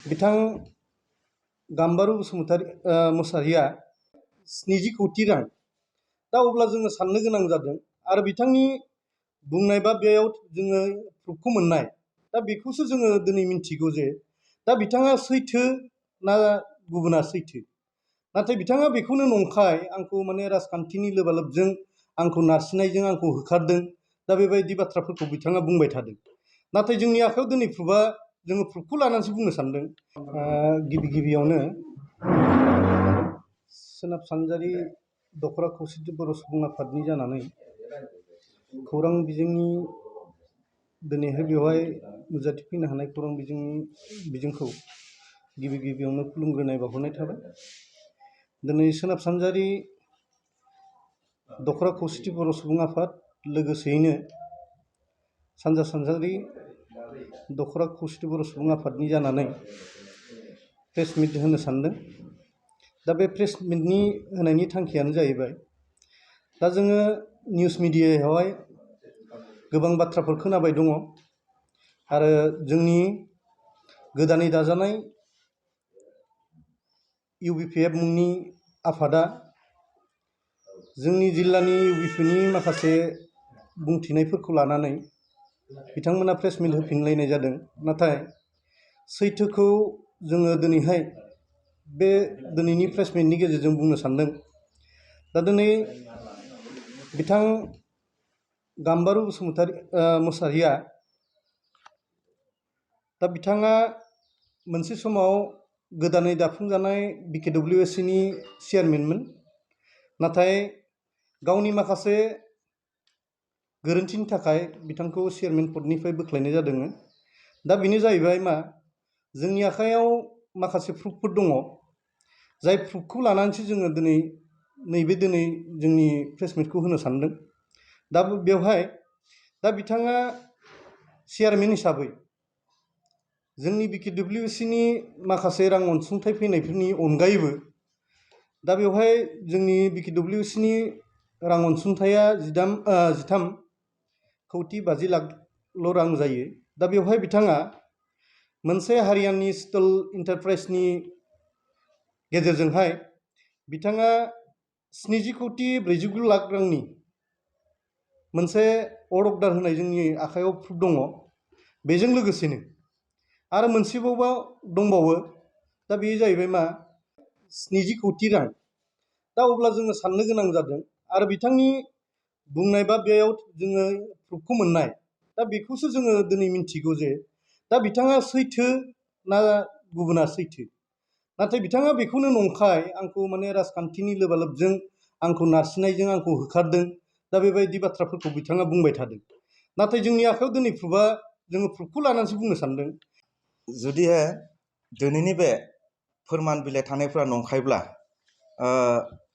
बिथां गाम्बारु मोसाहारिया 70 कौटि रां दा अब्ला जोङो साननो गोनां जादों आरो बिथांनि बुंनाय बा बेयाव जोङो प्रुफखौ मोननाय दा बेखौसो जोङो दिनै मिन्थिगौ जे दा बिथाङा सैथो ना गुबुना सैथो नाथाय बिथाङा बेखौनो नंखाय आंखौ माने राजखान्थिनि लोबालोबजों आंखौ नारसिननायजों आंखौ होखारदों दा बेबायदि बाथ्राफोरखौ बिथाङा बुंबाय थादों नाथाय जोंनि आखायाव दिनै प्रुफआ जोङो प्रुफखौ लानानैसो बुंनो सानदों गिबियावनो सोनाब सानजारि दख'रा खौसेथि बर' सुबुं आफादनि जानानै खौरां बिजोंनि दिनैहाय बेवहाय नुजाथिफैनो हानाय खौरां बिजोंखौ गिबियावनो खुलुमग्रोनाय बावहरनाय थाबाय। दिनै सोनाब सानजारि दख'रा खौसेथि बर' सुबुं आफाद लोगोसेयैनो सानजा सानजारि दख'रा खौसेथि बर' सुबुं आफादनि जानानै प्रेस मिट होनो सानदों। दा बे प्रेस मिटनि होनायनि थांखियानो जाहैबाय दा जोङो निउस मिडियायावहाय गोबां बाथ्राफोर खोनाबाय दङ आरो जोंनि गोदानै दाजानाय UBPF मुंनि आफादा जोंनि जिल्लानि UBPनि माखासे बुंथिनायफोरखौ लानानै बिथांमोना प्रेस मिट होफिनलायनाय जादों। नाथाय सैथोखौ जोङो दिनैहाय बे दिनैनि प्रेस मिटनि गेजेरजों बुंनो सानदों। दा दिनै बिथां गाम्बारु मोसाहारिया दा बिथाङा मोनसे समाव गोदानै दाफुंजानाय BKWSCनि चेयारमेनमोन। नाथाय गावनि माखासे गोरोन्थिनि थाखाय बिथांखौ चेयारमेन पदनिफ्राय बोख्लायनाय जादों। दा बेनो जाहैबाय मा जोंनि आखायाव माखासे प्रुफफोर दङ जाय प्रुफखौ लानानैसो जोङो दिनै जोंनि प्रेस मिटखौ होनो सानदों। दा बेवहाय दा बिथाङा चेयारमेन हिसाबै जोंनि BKWSCनि माखासे रां अनसुंथाइ फैनायफोरनि अनगायैबो दा बेवहाय जोंनि BKWSCनि रां अनसुंथाइया 13 कौटि 50 लाखल' रां जायो। दा बेवहाय बिथाङा मोनसे हारियाननि स्टिल एन्टारप्राइजनि गेजेरजोंहाय बिथाङा 70 कौटि 49 लाख रांनि मोनसे अर्डार होनाय जोंनि आखायाव प्रुफ दङ। बेजों लोगोसेनो आरो मोनसेबाव दंबावो। दा बेयो जाहैबाय मा 70 कौटि रां दा अब्ला जोङो साननो गोनां जादों आरो बिथांनि बुंनाय बा बेयाव जोङो प्रुफखौ मोननाय दा बेखौसो जोङो दिनै मिन्थिगौ जे दा बिथाङा सैथो ना गुबुना सैथो नाथाय बिथाङा बेखौनो नंखाय आंखौ माने राजखान्थिनि लोबालोबजों आंखौ नारसिननायजों आंखौ होखारदों दा बेबायदि बाथ्राफोरखौ बिथाङा बुंबाय थादों। नाथाय जोंनि आखायाव दिनै प्रुफआ जोङो प्रुफखौ लानानैसो बुंनो सानदों। जुदिहाय दिनैनि बे फोरमान बिलाइ थानायफोरा नंखायब्ला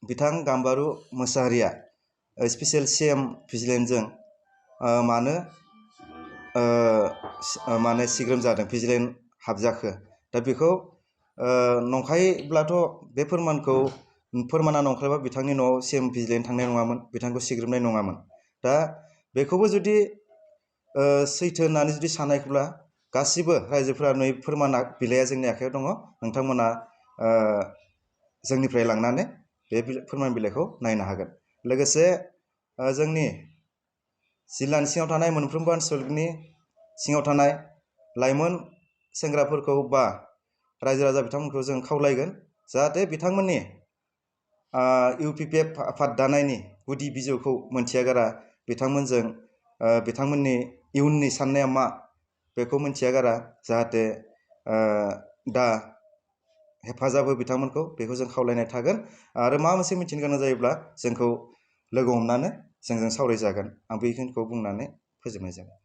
बिथां गाम्बारु मोसाहारिया स्पेसियेल CM भिजिलेन्सजों मानो सिग्रोम जादों भिजिलेन्स हाबजाखो दा बेखौ नंखायब्लाथ' बे फोरमाना नंखायबा बिथांनि न'आव CM भिजिलेन्स थांनाय नङामोन, बिथांखौ सिग्रोमनाय नङामोन। दा बेखौबो जुदि सैथो होननानै जुदि साननायब्ला गासिबो रायजोफोरा नै फोरमान बिलाइया जोंनि आखायाव दङ, नोंथांमोना जोंनिफ्राय लांनानै बे फोरमान बिलाइखौ नायनो हागोन। लोगोसे जोंनि जिल्लानि सिङाव थानाय मोनफ्रोमबो ओनसोलनि सिङाव थानाय लाइमोन सेंग्राफोरखौ बा रायजो राजा बिथांमोनखौ जों खावलायगोन जाहाथे बिथांमोननि UBPF आफाद दानायनि गुदि बिजौखौ मोनथियागारा बिथांमोनजों बिथांमोननि इयुननि साननाया मा बेखौ मोनथियागारा जाहाथे दा हेफाजाब हो बिथांमोनखौ बेखौ जों खावलायनाय थागोन। आरो माबा मोनसे मिथिनो गोनां जायोब्ला जोंखौ लोगो हमनानै जोंजों सावरायजागोन। आं बेखिनिखौ बुंनानै फोजोबनाय जाबाय।